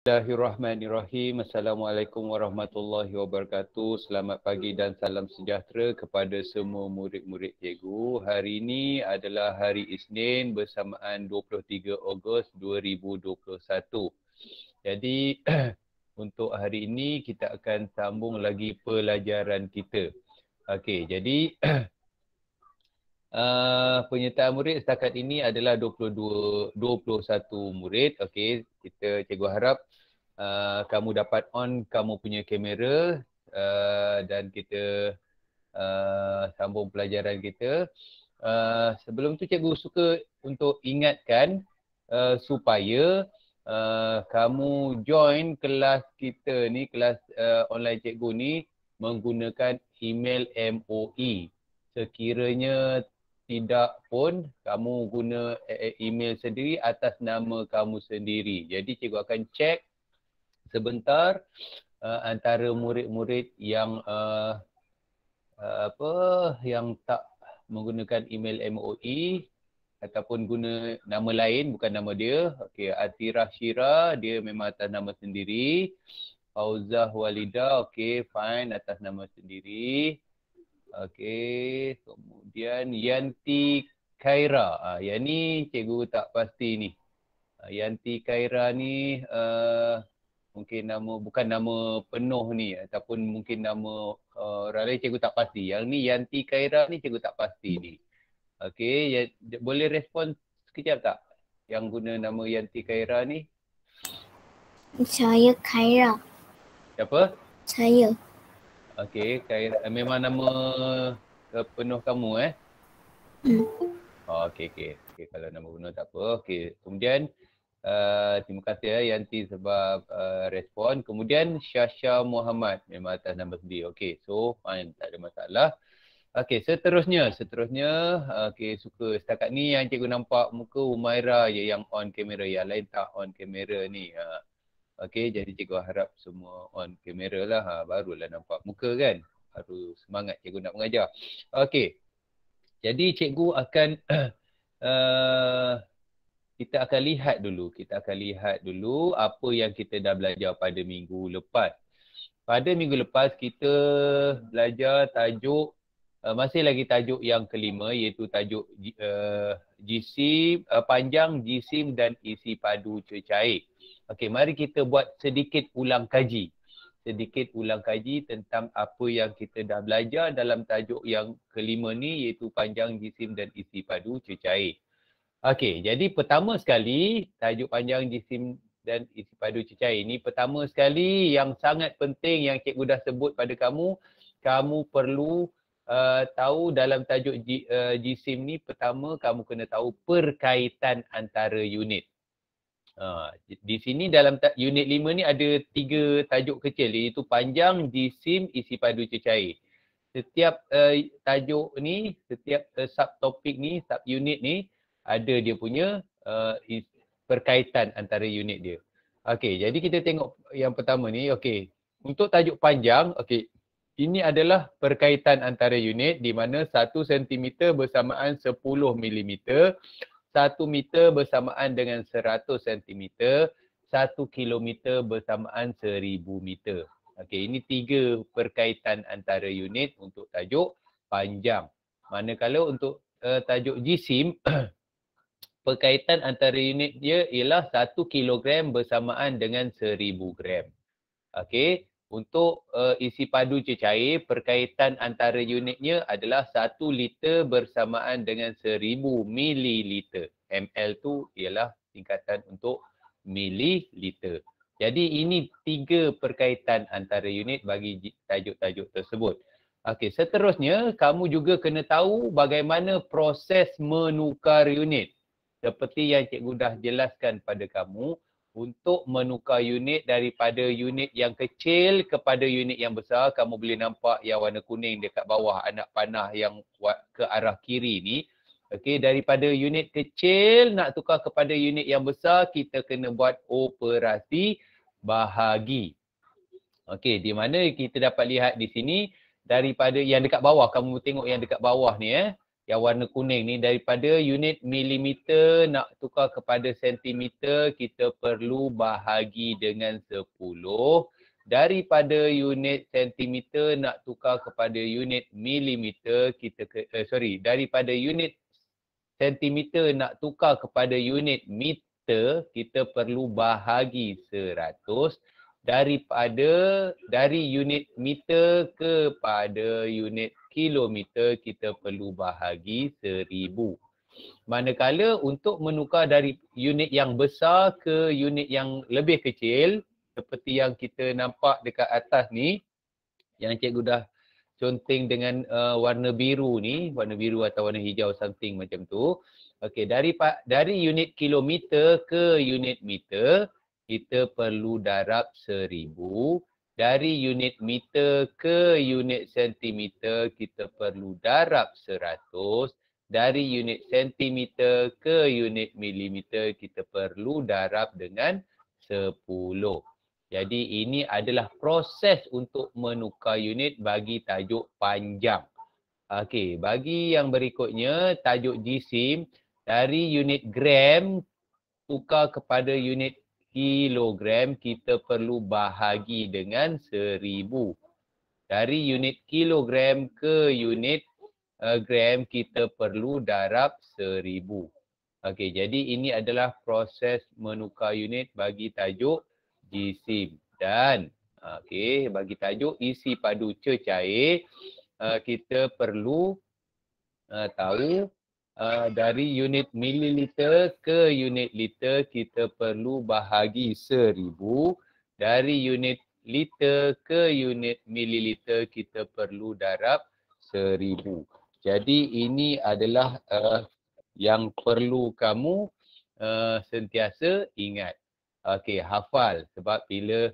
Bismillahirrahmanirrahim. Assalamualaikum warahmatullahi wabarakatuh. Selamat pagi dan salam sejahtera kepada semua murid-murid cikgu. Hari ini adalah hari Isnin bersamaan 23 Ogos 2021. Jadi untuk hari ini kita akan sambung lagi pelajaran kita. Okey, jadi penyertaan murid setakat ini adalah 21 murid. Okey, cikgu harap kamu dapat on kamu punya kamera dan kita sambung pelajaran kita. Sebelum tu cikgu suka untuk ingatkan supaya kamu join kelas kita ni, kelas online cikgu ni menggunakan email MOE. Sekiranya tidak pun kamu guna email sendiri atas nama kamu sendiri. Jadi cikgu akan cek sebentar antara murid-murid yang yang tak menggunakan email MOE ataupun guna nama lain bukan nama dia. Okey, Atirah Syira dia memang atas nama sendiri. Fauzah Walida okey fine atas nama sendiri. Okey, kemudian Yanti Khaira. Yang ni cikgu tak pasti ni. Yanti Khaira ni mungkin nama bukan nama penuh ni ataupun mungkin nama orang lain cikgu tak pasti. Yang ni Yanti Khaira ni cikgu tak pasti ni. Okey, boleh respon sekejap tak? Yang guna nama Yanti Khaira ni? Saya Khaira. Siapa? Saya. Okey, Khaira memang nama penuh kamu okey. Kalau nama penuh tak apa. Okey, kemudian terima kasih Yanti sebab respon. Kemudian Syasha Muhammad memang atas nama sendiri. Okey, so fine, tak ada masalah. Okey, seterusnya okey, suka setakat ni yang cikgu nampak muka Umaira je yang on kamera, yang lain tak on kamera ni. Okey, jadi cikgu harap semua on kamera lah, barulah nampak muka kan. Baru semangat cikgu nak mengajar. Okey. Jadi cikgu akan kita akan lihat dulu apa yang kita dah belajar pada minggu lepas. Pada minggu lepas kita belajar tajuk masih lagi tajuk yang kelima iaitu tajuk jisim panjang, jisim dan isi padu cecair. Okey, mari kita buat sedikit ulang kaji tentang apa yang kita dah belajar dalam tajuk yang kelima ni iaitu panjang, jisim dan isi padu cecair. Okey, jadi pertama sekali tajuk panjang, jisim dan isi padu cecair ni pertama sekali yang sangat penting yang cikgu dah sebut pada kamu perlu tahu dalam tajuk jisim ni. Pertama kamu kena tahu perkaitan antara unit. Di sini dalam unit 5 ni ada 3 tajuk kecil iaitu panjang, jisim, isi padu cecair. Setiap tajuk ni, setiap subtopik ni, subunit ni ada dia punya perkaitan antara unit dia. Okey, jadi kita tengok yang pertama ni. Okey, untuk tajuk panjang, okey, ini adalah perkaitan antara unit di mana 1 cm bersamaan 10 mm, 1 meter bersamaan dengan 100 cm, 1 kilometer bersamaan 1000 meter. Okey, ini 3 perkaitan antara unit untuk tajuk panjang. Manakala untuk tajuk jisim, perkaitan antara unit dia ialah 1 kilogram bersamaan dengan 1000 gram. Okey, untuk isi padu cecair, perkaitan antara unitnya adalah 1 liter bersamaan dengan 1000 mililiter. ml tu ialah tingkatan untuk mililiter. Jadi ini 3 perkaitan antara unit bagi tajuk-tajuk tersebut. Okey, seterusnya kamu juga kena tahu bagaimana proses menukar unit. Seperti yang cikgu dah jelaskan pada kamu, untuk menukar unit daripada unit yang kecil kepada unit yang besar, kamu boleh nampak yang warna kuning dekat bawah anak panah yang ke arah kiri ni. Okey, daripada unit kecil nak tukar kepada unit yang besar, kita kena buat operasi bahagi. Okey, di mana kita dapat lihat di sini daripada yang dekat bawah, kamu tengok yang dekat bawah ni yang warna kuning ni, daripada unit milimeter nak tukar kepada sentimeter, kita perlu bahagi dengan 10. Daripada unit sentimeter nak tukar kepada unit milimeter, daripada unit sentimeter nak tukar kepada unit meter, kita perlu bahagi 100. Dari unit meter kepada unit kilometer, kita perlu bahagi 1000. Manakala untuk menukar dari unit yang besar ke unit yang lebih kecil, seperti yang kita nampak dekat atas ni, yang cikgu dah conteng dengan warna biru ni, warna biru atau warna hijau something macam tu. Okey, dari unit kilometer ke unit meter, kita perlu darab 1000. Dari unit meter ke unit sentimeter, kita perlu darab 100. Dari unit sentimeter ke unit milimeter, kita perlu darab dengan 10. Jadi ini adalah proses untuk menukar unit bagi tajuk panjang. Okey, bagi yang berikutnya tajuk jisim, dari unit gram tukar kepada unit kilogram, kita perlu bahagi dengan 1000. Dari unit kilogram ke unit gram, kita perlu darab 1000. Okey, jadi ini adalah proses menukar unit bagi tajuk jisim. Dan bagi tajuk isi padu cecair, kita perlu tahu dari unit mililiter ke unit liter, kita perlu bahagi 1000. Dari unit liter ke unit mililiter, kita perlu darab 1000. Jadi ini adalah yang perlu kamu sentiasa ingat. Okey, hafal, sebab bila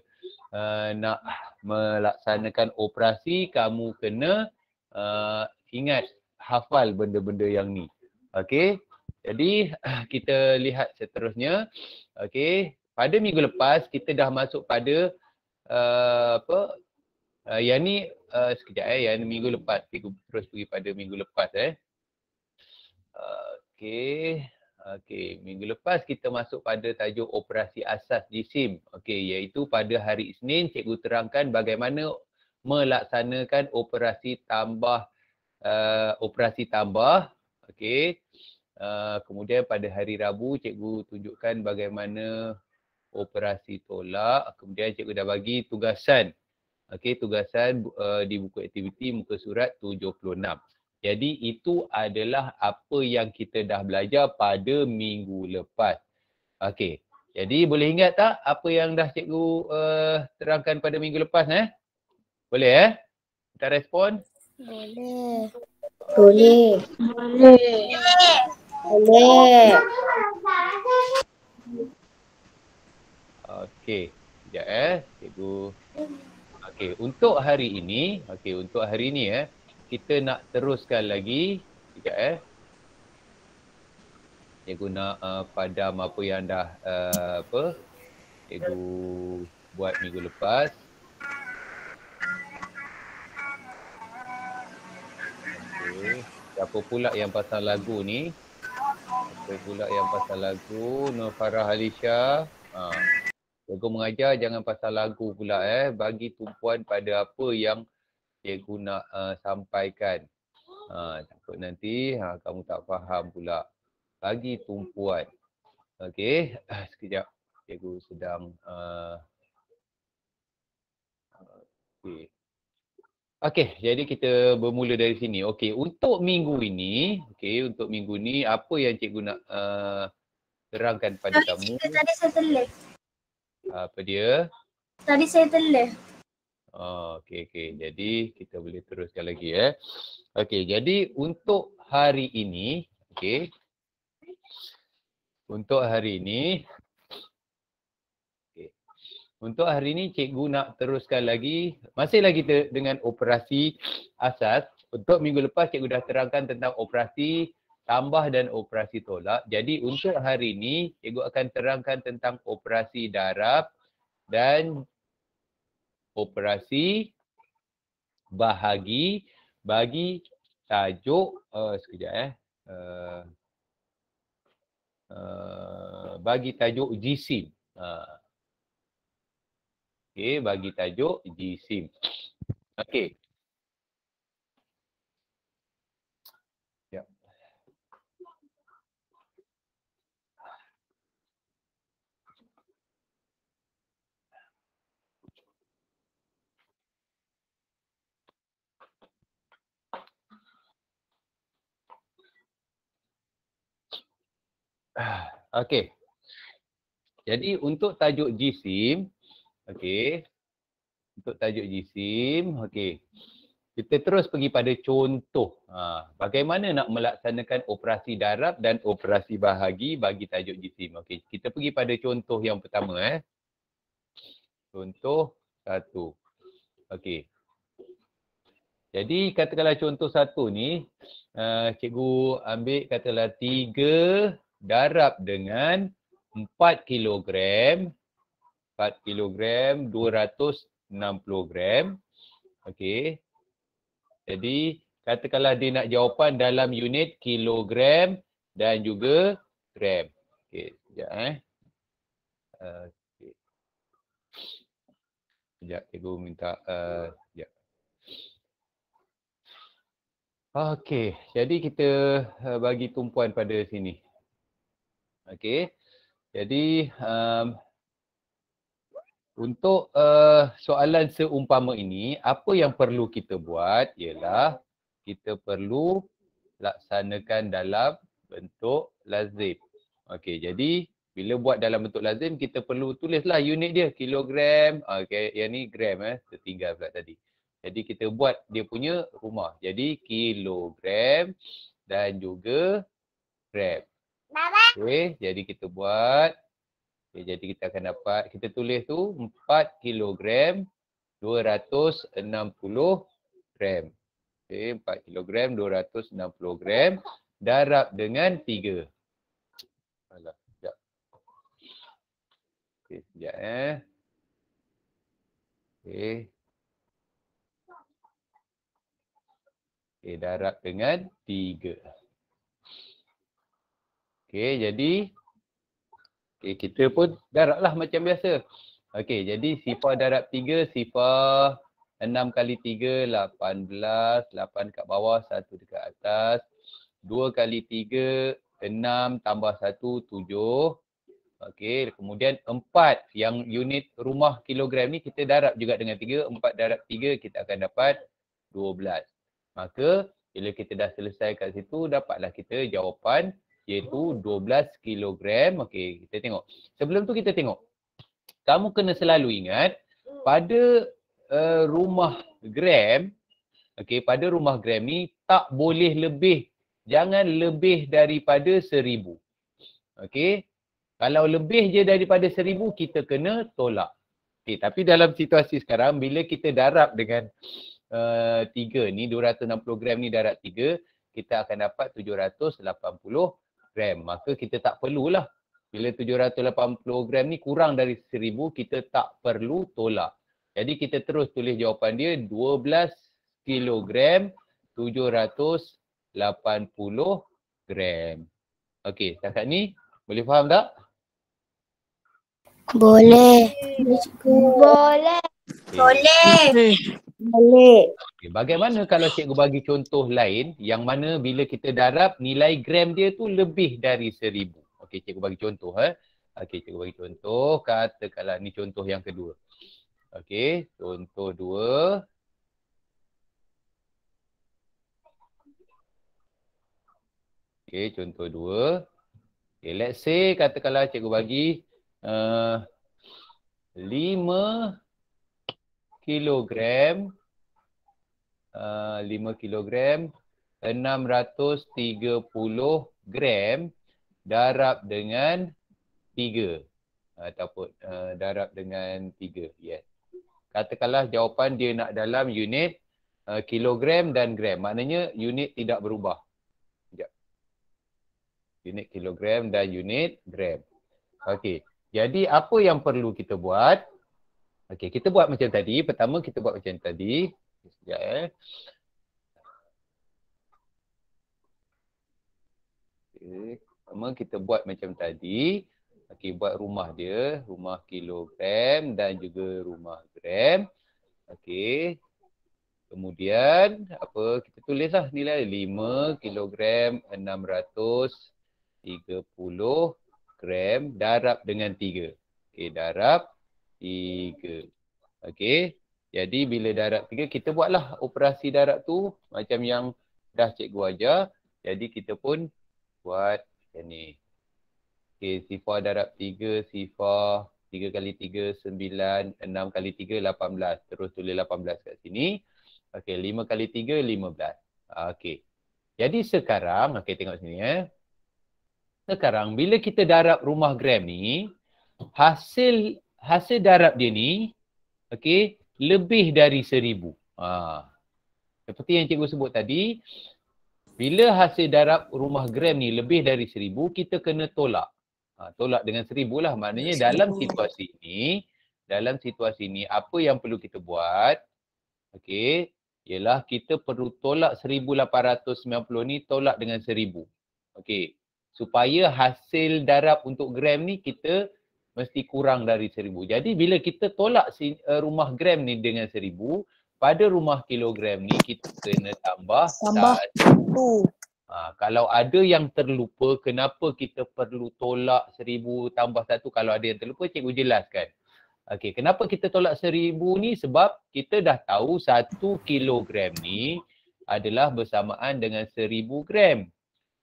nak melaksanakan operasi, kamu kena ingat, hafal benda-benda yang ni. Okey, jadi kita lihat seterusnya. Okey, pada minggu lepas kita dah masuk pada yang ni sekejap yang minggu lepas. Cikgu terus pergi pada minggu lepas Okey, minggu lepas kita masuk pada tajuk operasi asas jisim. Okey, iaitu pada hari Isnin cikgu terangkan bagaimana melaksanakan operasi tambah. Okey. Kemudian pada hari Rabu cikgu tunjukkan bagaimana operasi tolak. Kemudian cikgu dah bagi tugasan. Okey, tugasan di buku aktiviti muka surat 76. Jadi itu adalah apa yang kita dah belajar pada minggu lepas. Okey. Jadi boleh ingat tak apa yang dah cikgu terangkan pada minggu lepas Boleh Kita respon? Boleh. Boleh. Boleh. Boleh. Okey. Sekejap cikgu. Okey, untuk hari ini, kita nak teruskan lagi. Sekejap Cikgu nak padam apa yang dah cikgu buat minggu lepas. Okey, siapa pula yang pasang lagu ni? Nur Farah Alisha. Cikgu mengajar jangan pasang lagu pula bagi tumpuan pada apa yang cikgu nak sampaikan. Takut nanti kamu tak faham pula. Bagi tumpuan. Okey, sekejap. Cikgu sedang Okey, jadi kita bermula dari sini. Okey, untuk minggu ni, apa yang cikgu nak terangkan pada kamu? Tadi saya telih. Apa dia? Tadi saya telih. Okey. Jadi kita boleh teruskan lagi Okey, jadi untuk hari ini, Untuk hari ini cikgu nak teruskan lagi, masih lagi dengan operasi asas. Untuk minggu lepas cikgu dah terangkan tentang operasi tambah dan operasi tolak. Jadi untuk hari ini cikgu akan terangkan tentang operasi darab dan operasi bahagi bagi tajuk sekejap bagi tajuk jisim. Okey, bagi tajuk jisim. Okey. Ya. Okey. Jadi untuk tajuk jisim, okey. Untuk tajuk jisim, okey. Kita terus pergi pada contoh. Bagaimana nak melaksanakan operasi darab dan operasi bahagi bagi tajuk jisim. Okey, kita pergi pada contoh yang pertama. Contoh 1. Okey. Jadi katakanlah contoh 1 ni, cikgu ambil katakanlah 3 darab dengan 4 kilogram, 4 kilogram 260 gram. Okey. Jadi katakanlah dia nak jawapan dalam unit kilogram dan juga gram. Okey, sekejap okey. Sekejap cikgu minta sekejap. Okey, jadi kita bagi tumpuan pada sini. Okey. Jadi untuk soalan seumpama ini, apa yang perlu kita buat ialah kita perlu laksanakan dalam bentuk lazim. Okey, jadi bila buat dalam bentuk lazim, kita perlu tulislah unit dia, kilogram. Okey, yang ni gram tertinggal pula tadi. Jadi kita buat dia punya rumah. Jadi kilogram dan juga gram. Okey, jadi kita buat. Okay, jadi kita akan dapat, kita tulis tu 4 kilogram 260 gram. Okay, 4 kilogram 260 gram darab dengan 3. Alah, sekejap. Okay, sekejap Okay. Okay, darab dengan 3. Okay, jadi okay, kita pun darablah macam biasa. Okey, jadi sifar darab 3, sifar 6 kali 3, 18, 8 kat bawah, 1 dekat atas. 2 kali 3, 6 tambah 1, 7. Okey, kemudian 4 yang unit rumah kilogram ni kita darab juga dengan 3. 4 darab 3 kita akan dapat 12. Maka bila kita dah selesai kat situ, dapatlah kita jawapan iaitu 12 kilogram. Okey, kita tengok. Sebelum tu kita tengok. Kamu kena selalu ingat pada rumah gram, okey, pada rumah gram ni tak boleh lebih. Jangan lebih daripada 1000. Okey. Kalau lebih je daripada 1000 kita kena tolak. Okey, tapi dalam situasi sekarang bila kita darab dengan 3 ni 260 gram ni darab 3, kita akan dapat 780 gram. Maka kita tak perlulah. Bila 780 gram ni kurang dari 1000, kita tak perlu tolak. Jadi kita terus tulis jawapan dia 12 kilogram 780 gram. Okey, setakat ni boleh faham tak? Boleh. Boleh. Boleh. Boleh. Okay, bagaimana kalau cikgu bagi contoh lain yang mana bila kita darab nilai gram dia tu lebih dari 1000. Okey, cikgu bagi contoh. Okey, cikgu bagi contoh. Katakanlah ni contoh yang kedua. Okey, contoh 2. Okey, contoh 2. Okay, let's say katakanlah cikgu bagi 5 kilogram 5 kilogram 630 gram darab dengan 3 ataupun darab dengan 3. Yes. Katakanlah jawapan dia nak dalam unit kilogram dan gram. Maknanya unit tidak berubah. Sekejap. Unit kilogram dan unit gram. Okey. Jadi apa yang perlu kita buat? Okey, kita buat macam tadi. Pertama kita buat macam tadi. Sekejap Okay. Pertama kita buat macam tadi. Okey, buat rumah dia, rumah kilogram dan juga rumah gram. Okey. Kemudian apa kita tulislah nilai 5 kilogram 630 gram darab dengan 3. Okey, darab 3. Okey. Jadi bila darab 3 kita buatlah operasi darab tu macam yang dah cikgu ajar. Jadi kita pun buat macam ni. Okey, sifar darab 3, sifar 3 kali 3, 9, 6 kali 3, 18. Terus tulis 18 kat sini. Okey, 5 kali 3, 15. Okey. Jadi sekarang, okey tengok sini Sekarang bila kita darab rumah gram ni, hasil darab dia ni, okey, lebih dari 1000. Seperti yang cikgu sebut tadi, bila hasil darab rumah gram ni lebih dari 1000, kita kena tolak. Tolak dengan 1000 lah. Maknanya dalam situasi ni, apa yang perlu kita buat, okey, ialah kita perlu tolak 1890 ni tolak dengan 1000. Okey. Supaya hasil darab untuk gram ni kita mesti kurang dari 1000. Jadi bila kita tolak rumah gram ni dengan 1000, pada rumah kilogram ni kita kena tambah 1. Kalau ada yang terlupa kenapa kita perlu tolak 1000 tambah 1, kalau ada yang terlupa cikgu jelaskan. Okey, kenapa kita tolak 1000 ni? Sebab kita dah tahu 1 kilogram ni adalah bersamaan dengan 1000 gram.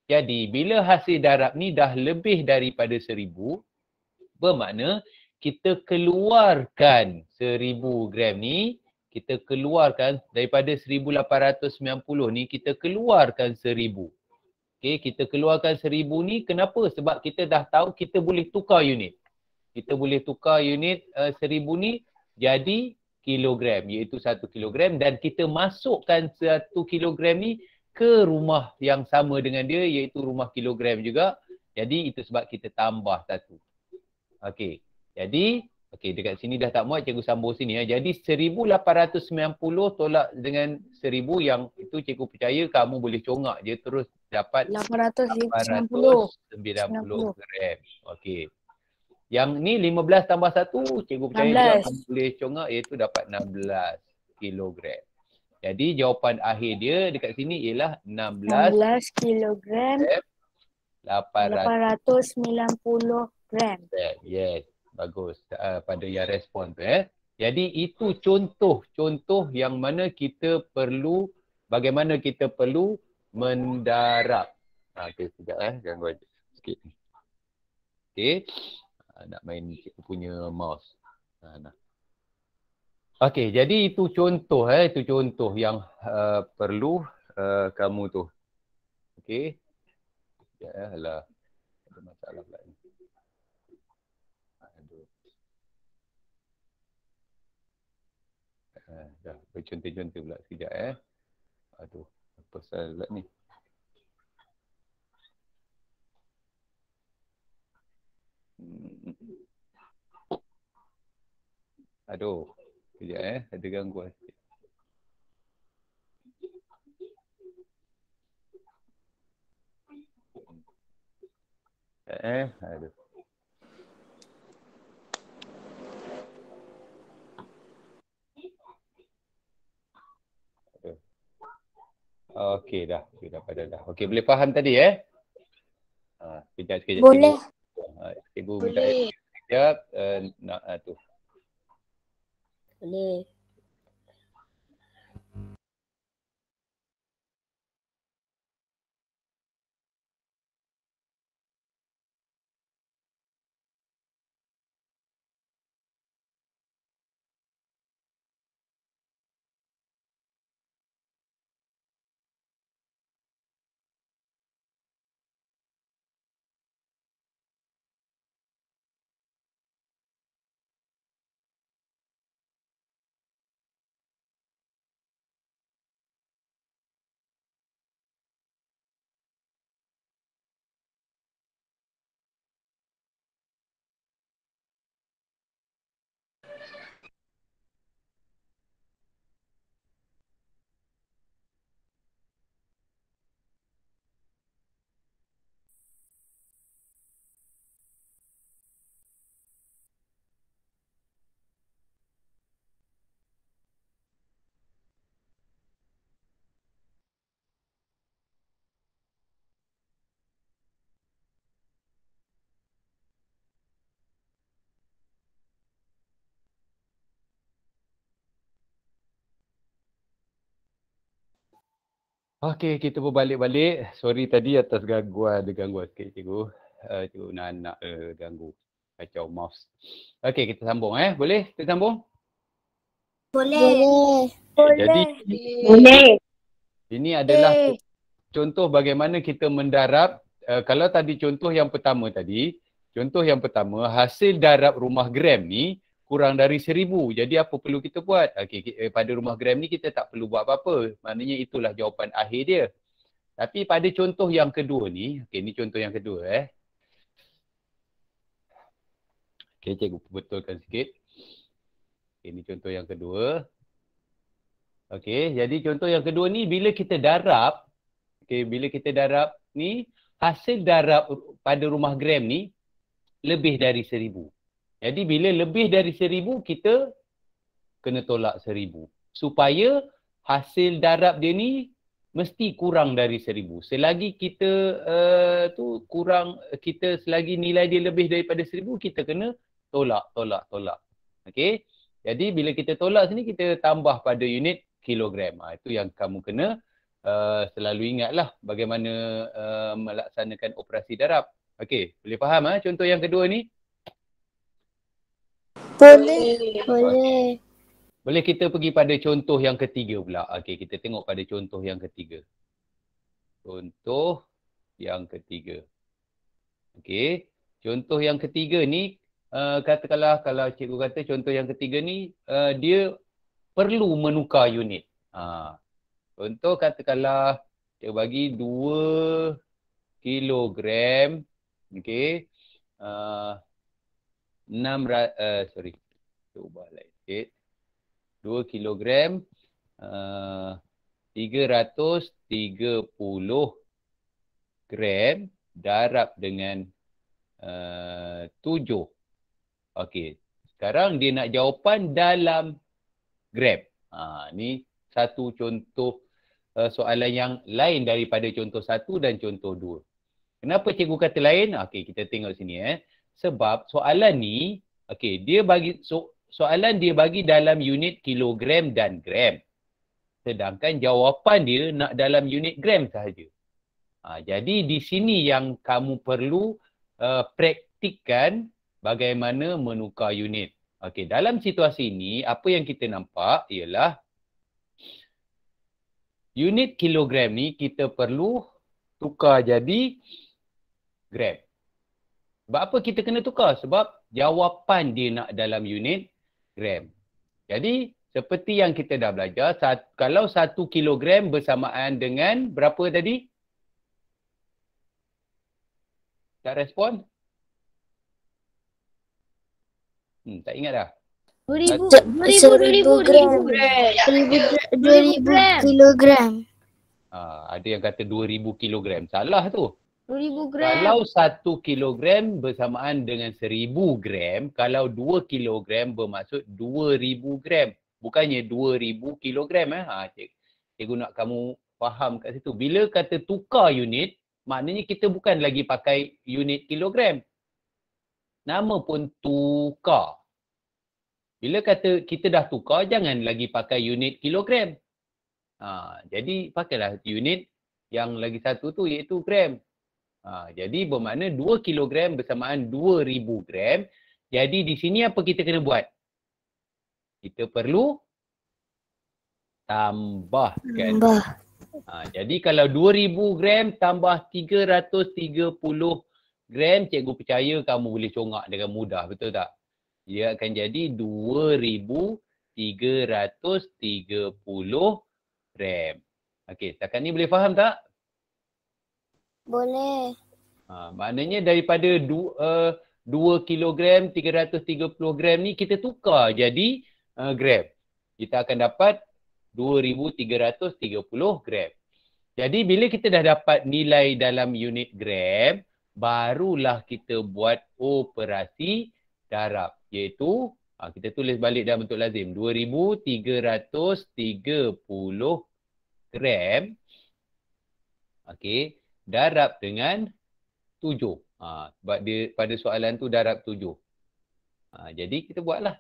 Jadi bila hasil darab ni dah lebih daripada 1000, bermakna kita keluarkan 1000 gram ni, kita keluarkan daripada 1890 ni, kita keluarkan 1000. Okey, kita keluarkan 1000 ni kenapa? Sebab kita dah tahu kita boleh tukar unit. Kita boleh tukar unit 1000 ni jadi kilogram, iaitu 1 kilogram, dan kita masukkan 1 kilogram ni ke rumah yang sama dengan dia, iaitu rumah kilogram juga. Jadi itu sebab kita tambah 1. Okey. Jadi dekat sini dah tak muat, cikgu sambung sini Jadi 1890 tolak dengan 1000, yang itu cikgu percaya kamu boleh congak je terus dapat 890 gram. Okey. Yang ni 15 tambah 1, cikgu percaya juga kamu boleh congak, iaitu dapat 16 kilogram. Jadi jawapan akhir dia dekat sini ialah 16 kilogram 890 gram. Yes, bagus. Pada yang respon tu Jadi itu contoh yang mana kita perlu, bagaimana kita perlu mendarab. Okey, sekejap ganggu aja sikit. Okey. Nak main cikgu punya mouse. Nah. Okey, jadi itu contoh yang perlu kamu tu. Okey. Ya, alah. Ada masalah pula ni. Aduh. Dah bercontoh-contoh pula sekejap Aduh, apa salah ni? Aduh. Sekejap ada gangguan sikit. Aduh. Okey dah. Okey, boleh faham tadi sekejap. Boleh. Cikgu minta sekejap nak tu. Boleh. Okey, kita berbalik-balik. Sorry tadi atas gangguan sikit cikgu. Cikgu nak ganggu. Kacau mouse. Okey, kita sambung Boleh kita sambung? Boleh. Jadi Boleh. ini adalah contoh bagaimana kita mendarab. Kalau tadi contoh yang pertama hasil darab rumah gram ni kurang dari 1000. Jadi apa perlu kita buat? Okey, pada rumah gram ni kita tak perlu buat apa-apa. Maknanya itulah jawapan akhir dia. Tapi pada contoh yang kedua ni, okey ni contoh yang kedua Okey, cikgu betulkan sikit. Okey, ni contoh yang kedua. Okey, jadi contoh yang kedua ni bila kita darab, ni hasil darab pada rumah gram ni lebih dari 1000. Jadi bila lebih dari 1000 kita kena tolak 1000 supaya hasil darab dia ni mesti kurang dari 1000. Selagi kita selagi nilai dia lebih daripada 1000 kita kena tolak. Okey. Jadi bila kita tolak sini kita tambah pada unit kilogram. Itu yang kamu kena selalu ingatlah bagaimana melaksanakan operasi darab. Okey, boleh faham contoh yang kedua ni? Boleh. Boleh kita pergi pada contoh yang ketiga pula. Okey, kita tengok pada contoh yang ketiga. Contoh yang ketiga. Okey, contoh yang ketiga ni katakanlah kalau cikgu kata contoh yang ketiga ni dia perlu menukar unit. Contoh katakanlah cikgu bagi 2 kilogram. Okey. 6 cuba lain sikit. 2 kilogram 330 gram darab dengan 7. Okey. Sekarang dia nak jawapan dalam gram. Ni satu contoh soalan yang lain daripada contoh 1 dan contoh 2. Kenapa cikgu kata lain? Okey, kita tengok sini Sebab soalan ni soalan dia bagi dalam unit kilogram dan gram. Sedangkan jawapan dia nak dalam unit gram sahaja. Jadi di sini yang kamu perlu praktikkan bagaimana menukar unit. Okey, dalam situasi ini apa yang kita nampak ialah unit kilogram ni kita perlu tukar jadi gram. Sebab apa kita kena tukar? Sebab jawapan dia nak dalam unit gram. Jadi seperti yang kita dah belajar, kalau 1 kilogram bersamaan dengan berapa tadi? Tak respon? Tak ingat dah? 2000 gram. 2000 kilogram. Ada yang kata 2000 kilogram. Salah tu. 2000 gram. Kalau 1 kilogram bersamaan dengan 1000 gram, kalau 2 kilogram bermaksud 2000 gram. Bukannya 2000 kilogram. Cikgu nak kamu faham kat situ. Bila kata tukar unit, maknanya kita bukan lagi pakai unit kilogram. Nama pun tukar. Bila kata kita dah tukar, jangan lagi pakai unit kilogram. Jadi pakailah unit yang lagi satu tu iaitu gram. Jadi bermakna 2 kilogram bersamaan 2000 gram. Jadi di sini apa kita kena buat? Kita perlu tambahkan. Jadi kalau 2000 gram tambah 330 gram, cikgu percaya kamu boleh congak dengan mudah, betul tak? Dia akan jadi 2330 gram. Okey, setakat ni boleh faham tak? Boleh. Maknanya daripada 2 kilogram 330 gram ni kita tukar jadi gram. Kita akan dapat 2330 gram. Jadi bila kita dah dapat nilai dalam unit gram, barulah kita buat operasi darab. Iaitu, kita tulis balik dalam bentuk lazim. 2330 gram. Okey, darab dengan 7. Sebab dia pada soalan tu darab 7. Jadi kita buatlah.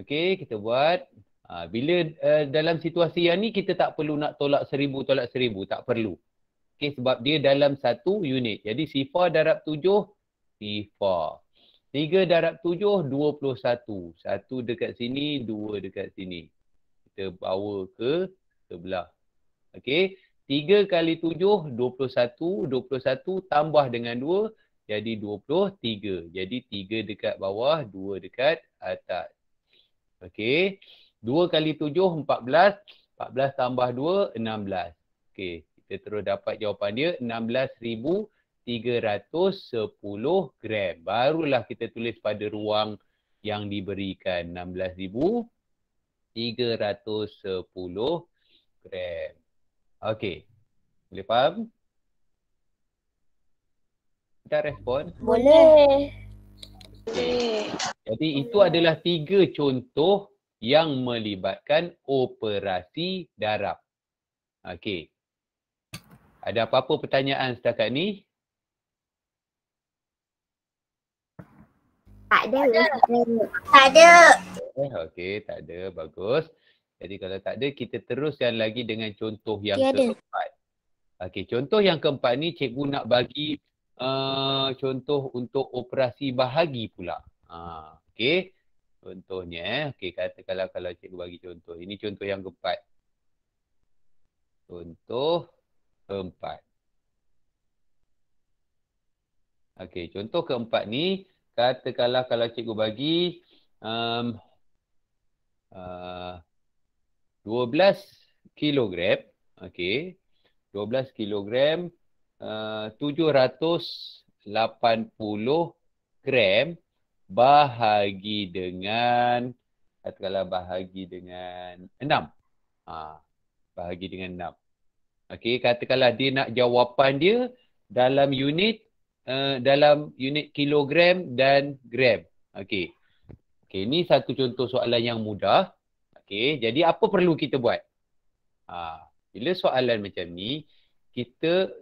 Okey, kita buat. Bila dalam situasi yang ni kita tak perlu nak tolak 1000, tak perlu. Okey, sebab dia dalam satu unit. Jadi sifar darab 7, sifar. 3 darab 7, 21. 1 dekat sini, 2 dekat sini. Kita bawa ke sebelah. Okey, 3 kali 7, 21. 21 tambah dengan 2, jadi 23. Jadi 3 dekat bawah, 2 dekat atas. Okey, 2 kali 7, 14. 14 tambah 2, 16. Okey, kita terus dapat jawapan dia 16,310 gram. Barulah kita tulis pada ruang yang diberikan 16,310 gram. Okey, boleh faham? Kita respon. Boleh. Okay. Jadi itu adalah 3 contoh yang melibatkan operasi darab. Okey. Ada apa-apa pertanyaan setakat ni? Tak ada. Tak ada. Okey, tak ada. Bagus. Jadi kalau tak ada, kita teruskan lagi dengan contoh yang Tiada. keempat. Okey, contoh yang keempat ni cikgu nak bagi contoh untuk operasi bahagi pula. Okey. Contohnya, okey, katakanlah kalau cikgu bagi contoh. Ini contoh yang keempat. Contoh keempat. Okey, contoh keempat ni, katakanlah kalau cikgu bagi 12 kilogram. Okey. 12 kilogram 780 gram bahagi dengan, katakanlah bahagi dengan 6. Bahagi dengan 6. Okey, katakanlah dia nak jawapan dia dalam unit kilogram dan gram. Okey. Okey, ini satu contoh soalan yang mudah. Okey, jadi apa perlu kita buat? Bila soalan macam ni,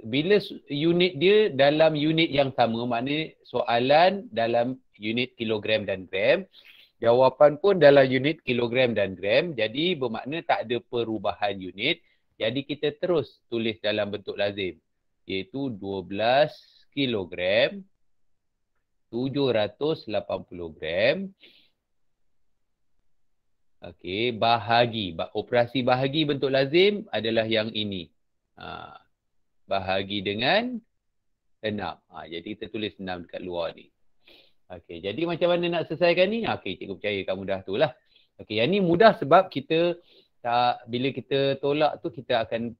bila unit dia dalam unit yang sama, maknanya soalan dalam unit kilogram dan gram, jawapan pun dalam unit kilogram dan gram, jadi bermakna tak ada perubahan unit. Jadi kita terus tulis dalam bentuk lazim, iaitu 12 kilogram 780 gram. Okey, bahagi. Operasi bahagi bentuk lazim adalah yang ini. Bahagi dengan 6. Jadi kita tulis 6 dekat luar ni. Okey, jadi macam mana nak selesaikan ni? Okey, cikgu percaya kamu dah tu lah. Okey, yang ni mudah sebab kita bila kita tolak tu kita akan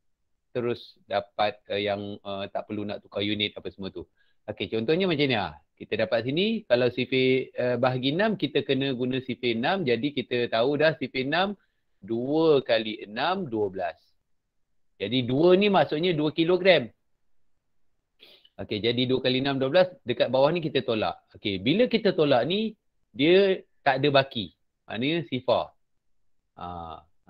terus dapat yang tak perlu nak tukar unit apa semua tu. Okey, contohnya macam ni. Kita dapat sini, kalau sifir bahagi 6, kita kena guna sifir 6. Jadi kita tahu dah sifir 6, 2 kali 6, 12. Jadi 2 ni maksudnya 2 kilogram. Okey, jadi 2 kali 6, 12. Dekat bawah ni kita tolak. Okey, bila kita tolak ni, dia tak ada baki. Maknanya sifar.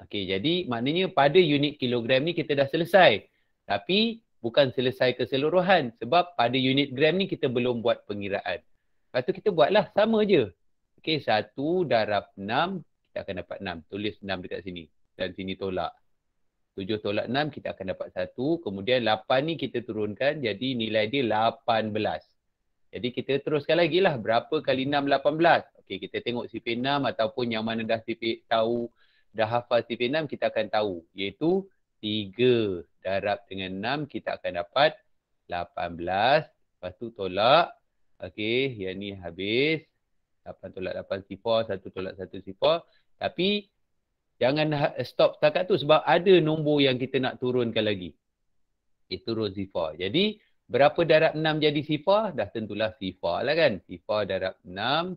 Okey, jadi maknanya pada unit kilogram ni kita dah selesai. Tapi bukan selesai keseluruhan sebab pada unit gram ni kita belum buat pengiraan. Lepas tu kita buatlah sama je. Okey, 1 darab 6, kita akan dapat 6. Tulis 6 dekat sini. Dan sini tolak. 7 tolak 6, kita akan dapat 1. Kemudian 8 ni kita turunkan, jadi nilai dia 18. Jadi kita teruskan lagi lah. Berapa kali 6, 18. Okey, kita tengok sifir 6 ataupun yang mana dah sifir tahu, dah hafal sifir 6, kita akan tahu. Iaitu 3 darab dengan 6, kita akan dapat 18. Lepas tu tolak. Okey, yang ni habis. 8 tolak 8 sifar, 1 tolak 1 sifar. Tapi jangan stop setakat tu sebab ada nombor yang kita nak turunkan lagi. Turun sifar. Jadi berapa darab 6 jadi sifar? Dah tentulah sifar lah kan. Sifar darab 6,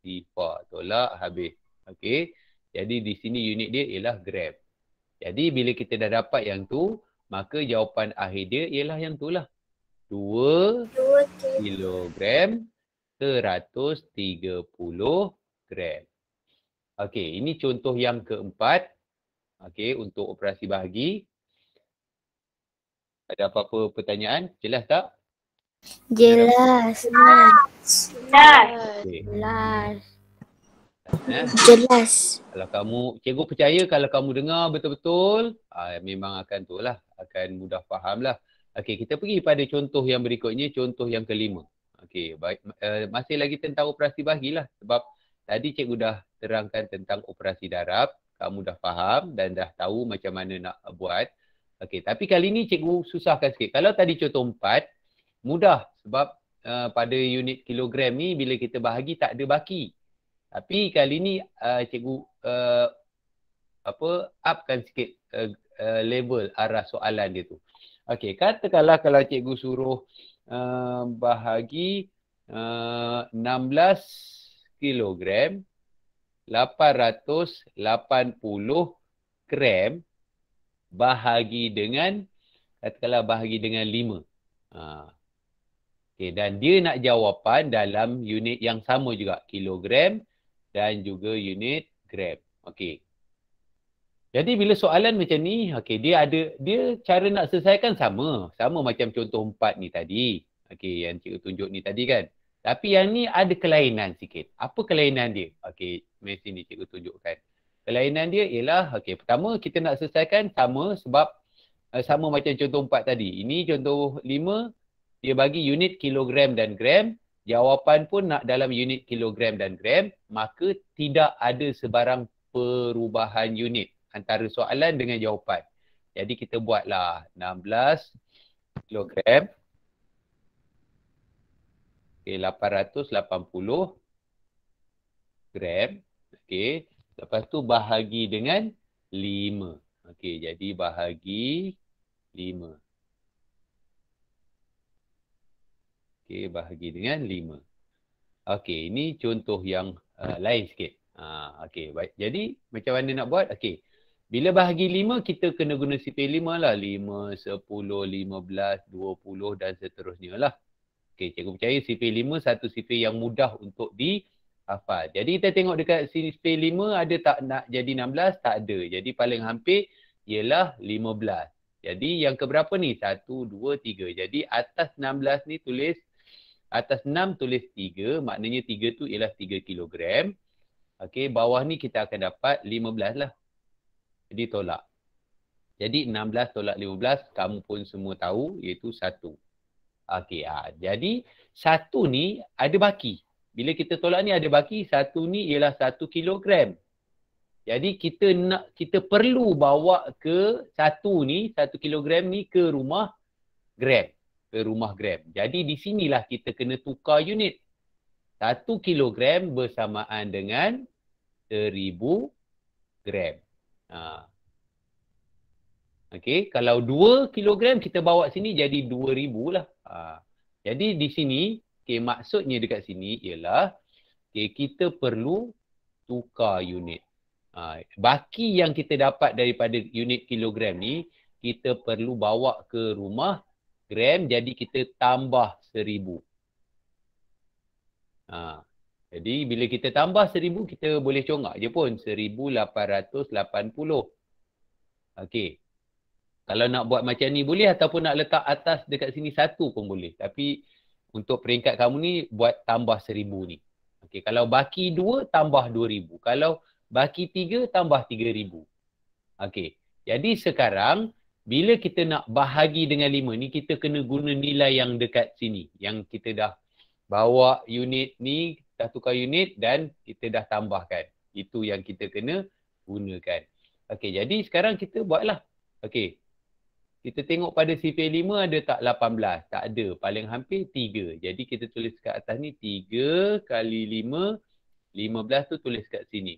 sifar. Tolak, habis. Okey. Jadi di sini unit dia ialah gram. Jadi bila kita dah dapat yang tu, maka jawapan akhir dia ialah yang tu lah. 2 kilogram 130 gram. Okey, ini contoh yang keempat. Okey, untuk operasi bahagi. Ada apa-apa pertanyaan? Jelas tak? Jelas. Okay. Jelas. Jelas. Kalau kamu, cikgu percaya kalau kamu dengar betul-betul, memang akan tu lah, akan mudah faham lah. Okey, kita pergi pada contoh yang berikutnya, contoh yang kelima. Okey, baik, masih lagi tentang operasi bahagilah. Sebab tadi cikgu dah terangkan tentang operasi darab, kamu dah faham dan dah tahu macam mana nak buat. Okey, tapi kali ni cikgu susahkan sikit. Kalau tadi contoh 4, mudah sebab pada unit kilogram ni bila kita bahagi tak ada baki. Tapi kali ni cikgu upkan sikit level arah soalan dia tu. Okey, katakanlah kalau cikgu suruh bahagi 16 kilogram 880 gram bahagi dengan, katakanlah bahagi dengan 5. Okey, dan dia nak jawapan dalam unit yang sama juga, kilogram dan juga unit gram. Okey. Jadi bila soalan macam ni, okey, dia cara nak selesaikan sama macam contoh 4 ni tadi. Okey, yang cikgu tunjuk ni tadi kan. Tapi yang ni ada kelainan sikit. Apa kelainan dia? Okey, mari sini cikgu tunjukkan. Kelainan dia ialah, okey, pertama kita nak selesaikan sama sebab sama macam contoh 4 tadi. Ini contoh 5, dia bagi unit kilogram dan gram. Jawapan pun nak dalam unit kilogram dan gram, maka tidak ada sebarang perubahan unit antara soalan dengan jawapan. Jadi kita buatlah 16 kilogram. Okey, 880 gram. Okey, lepas tu bahagi dengan 5. Okey, jadi bahagi 5. Okey, bahagi dengan 5. Okey, ini contoh yang lain sikit. Okey, baik. Jadi macam mana nak buat? Okey. Bila bahagi 5, kita kena guna sifir 5 lah. 5, 10, 15, 20 dan seterusnya lah. Okey, cikgu percaya sifir 5 satu sifir yang mudah untuk dihafal. Jadi kita tengok dekat sini sifir 5 ada tak nak jadi 16? Tak ada. Jadi paling hampir ialah 15. Jadi yang keberapa ni? 1, 2, 3. Jadi atas 16 ni tulis, atas 6 tulis 3. Maknanya 3 tu ialah 3 kilogram. Okey, bawah ni kita akan dapat 15 lah. Jadi tolak. Jadi 16 tolak 15, kamu pun semua tahu iaitu 1. Okey, jadi 1 ni ada baki. Bila kita tolak ni ada baki, 1 ni ialah 1 kilogram. Jadi kita perlu bawa ke 1 ni, 1 kilogram ni ke rumah gram. Ke rumah gram. Jadi di sinilah kita kena tukar unit. 1 kilogram bersamaan dengan 1000 gram. Okey, kalau 2 kilogram kita bawa sini jadi 2000 lah. Jadi di sini, okay, maksudnya dekat sini ialah kita perlu tukar unit. Baki yang kita dapat daripada unit kilogram ni, kita perlu bawa ke rumah gram, jadi kita tambah 1000. Jadi bila kita tambah 1000, kita boleh congak je pun. 1880. Okey. Kalau nak buat macam ni boleh, ataupun nak letak atas dekat sini 1 pun boleh. Tapi untuk peringkat kamu ni, buat tambah 1000 ni. Okey. Kalau baki 2, tambah 2000. Kalau baki 3, tambah 3000. Okey. Jadi sekarang, bila kita nak bahagi dengan 5 ni, kita kena guna nilai yang dekat sini. Yang kita dah bawa unit ni, dah tukar unit dan kita dah tambahkan. Itu yang kita kena gunakan. Okey, jadi sekarang kita buatlah. Okey. Kita tengok pada sifir 5 ada tak 18? Tak ada. Paling hampir 3. Jadi kita tulis kat atas ni 3 kali 5. 15 tu tulis kat sini.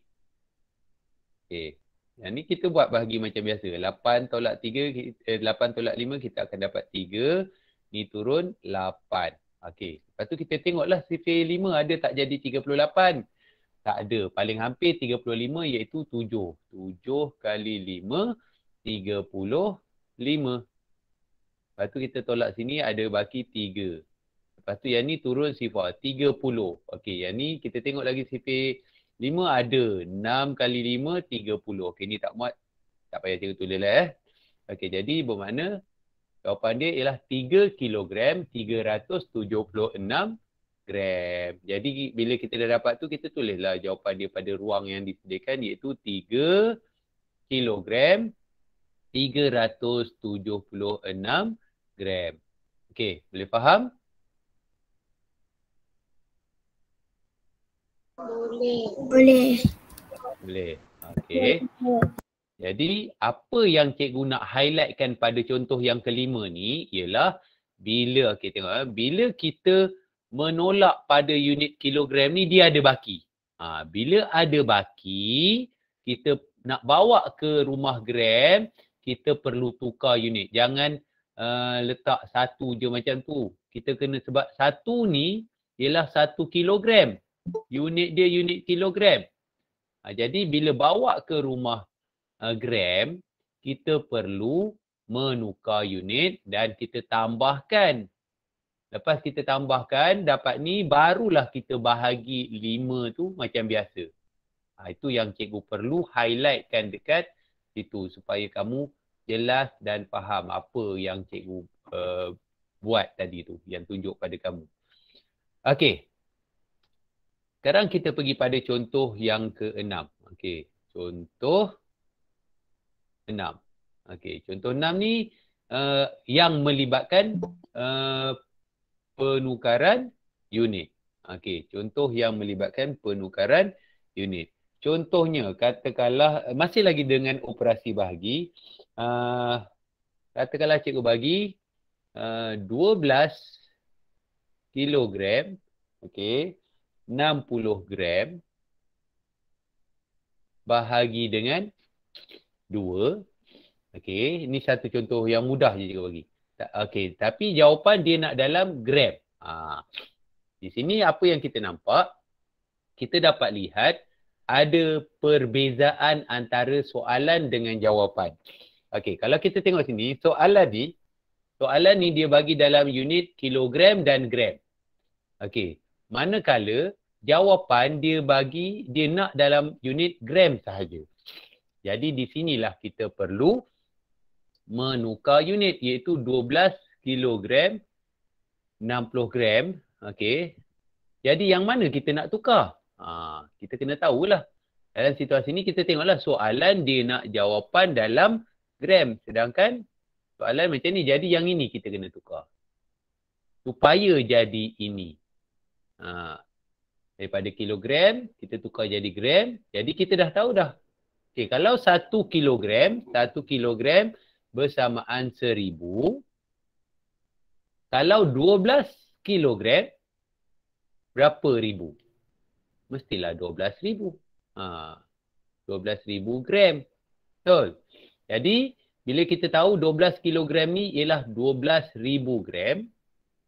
Okey. Yang ni kita buat bahagi macam biasa. 8 tolak 8 tolak 5 kita akan dapat 3. Ni turun 8. Okey. Lepas tu kita tengoklah sifir 5 ada tak jadi 38? Tak ada. Paling hampir 35 iaitu 7. 7 kali 5, 35. Lepas tu kita tolak sini ada baki 3. Lepas tu yang ni turun sifar 30. Okey, yang ni kita tengok lagi sifir 5 ada. 6 kali 5, 30. Okey, ni tak muat. Tak payah cikgu tulis lah Okey, jadi bermakna jawapan dia ialah 3 kilogram 376 gram. Jadi bila kita dah dapat tu, kita tulislah jawapan dia pada ruang yang disediakan, iaitu 3 kilogram 376 gram. Okey, boleh faham? Boleh. Boleh. Okey. Jadi apa yang cikgu nak highlightkan pada contoh yang kelima ni ialah bila bila kita menolak pada unit kilogram ni dia ada baki. Bila ada baki, kita nak bawa ke rumah gram, kita perlu tukar unit. Jangan letak satu je macam tu. Kita kena, sebab satu ni ialah 1 kilogram. Unit dia unit kilogram. Jadi bila bawa ke rumah gram, kita perlu menukar unit dan kita tambahkan. Lepas kita tambahkan, dapat ni, barulah kita bahagi 5 tu macam biasa. Itu yang cikgu perlu highlightkan dekat situ supaya kamu jelas dan faham apa yang cikgu buat tadi tu, yang tunjuk pada kamu. Okey. Sekarang kita pergi pada contoh yang ke-6. Okey, contoh 6. Okey, contoh 6 ni yang melibatkan penukaran unit. Okey, contoh yang melibatkan penukaran unit. Contohnya, katakanlah masih lagi dengan operasi bahagi. Katakanlah cikgu bagi 12 kilogram, okey, 60 gram bahagi dengan 2. Okey, ini satu contoh yang mudah je cikgu bagi. Okey, tapi jawapan dia nak dalam gram. Di sini apa yang kita nampak, kita dapat lihat ada perbezaan antara soalan dengan jawapan. Okey, kalau kita tengok sini, soalan ni dia bagi dalam unit kilogram dan gram. Okey, manakala jawapan dia nak dalam unit gram sahaja. Jadi di sinilah kita perlu menukar unit, iaitu 12 kilogram 60 gram. Okey. Jadi yang mana kita nak tukar? Kita kena tahulah. Dalam situasi ni kita tengoklah soalan dia nak jawapan dalam gram. Sedangkan soalan macam ni, jadi yang ini kita kena tukar. Supaya jadi ini. Daripada kilogram, kita tukar jadi gram. Jadi kita dah tahu dah. Okay, kalau 1 kilogram bersamaan 1000. Kalau 12 kilogram, berapa ribu? Mestilah 12,000. 12,000 gram. Betul? Jadi, bila kita tahu 12 kilogram ni ialah 12,000 gram.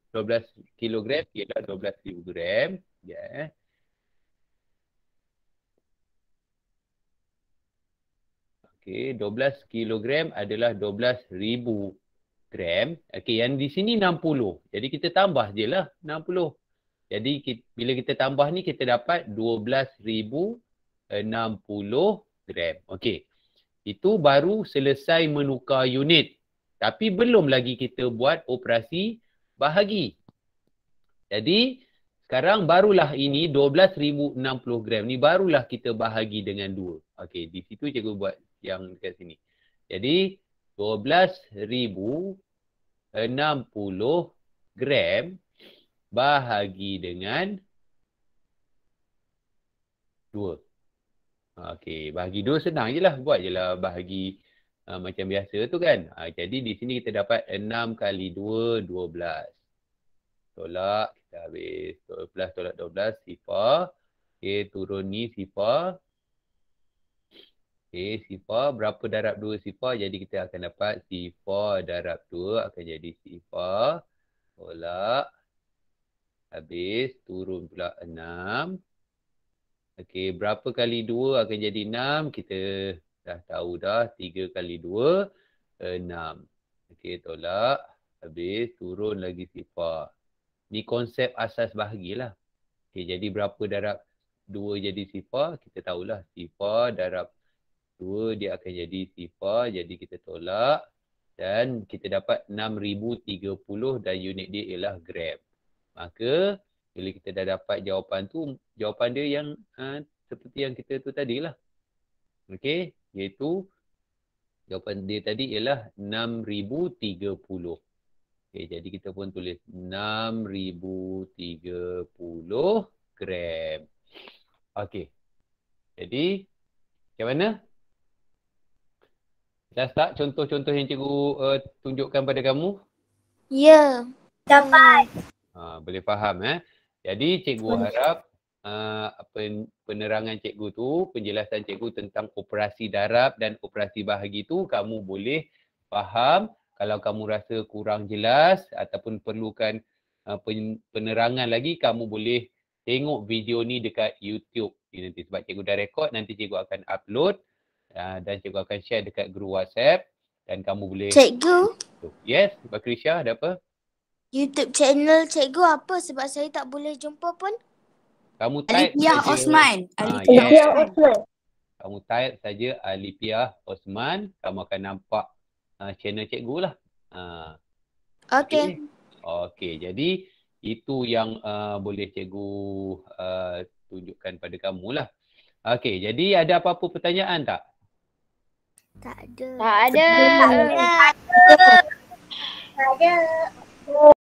12 kilogram ialah 12,000 gram. Ya. Okey, 12 kilogram adalah 12,000 gram. Okey, yang di sini 60. Jadi kita tambah je lah 60. Jadi bila kita tambah ni kita dapat 12,060 gram. Okey. Itu baru selesai menukar unit. Tapi belum lagi kita buat operasi bahagi. Jadi sekarang barulah ini 12,060 gram ni barulah kita bahagi dengan 2. Okey, di situ cikgu buat yang dekat sini. Jadi 12,060 gram bahagi dengan 2. Okey, bahagi 2 senang je lah. Buat je lah bahagi macam biasa tu kan. Jadi di sini kita dapat 6 kali 2, 12. Tolak, kita habis 12 tolak 12, sifar. Okey, turun ni sifar. Okey, sifar. Berapa darab 2 sifar? Jadi kita akan dapat sifar darab 2 akan jadi sifar. Tolak. Habis, turun pula 6. Okey, berapa kali 2 akan jadi 6? Kita dah tahu dah. 3 kali 2, 6. Okey, tolak. Habis, turun lagi sifar. Ni konsep asas bahagilah. Okey, jadi berapa darab 2 jadi sifar? Kita tahulah sifar darab 2 dia akan jadi sifar. Jadi kita tolak. Dan kita dapat 6,030 dan unit dia ialah gram. Maka Bila kita dah dapat jawapan tu, jawapan dia yang seperti yang kita tu tadilah. Okey, iaitu jawapan dia tadi ialah 6,030. Okey, jadi kita pun tulis 6,030 gram. Okey. Jadi, macam mana? Dah start contoh-contoh yang cikgu tunjukkan pada kamu? Ya. Dapat. Boleh faham Jadi cikgu harap penerangan cikgu tu, penjelasan cikgu tentang operasi darab dan operasi bahagi tu kamu boleh faham. Kalau kamu rasa kurang jelas ataupun perlukan penerangan lagi, kamu boleh tengok video ni dekat YouTube nanti, sebab cikgu dah rekod, nanti cikgu akan upload dan cikgu akan share dekat grup WhatsApp dan kamu boleh. Cikgu, Yes, Bakrisha, ada apa? YouTube channel cikgu apa sebab saya tak boleh jumpa pun? Kamu type Alipiah saja. Osman. Yes. Kamu type saja Alipiah Osman, kamu akan nampak channel cikgu lah. Okey. Okey, jadi itu yang boleh cikgu tunjukkan pada kamu lah. Okey, jadi ada apa-apa pertanyaan tak? Tak ada. Tak ada. Tak ada. Tak ada.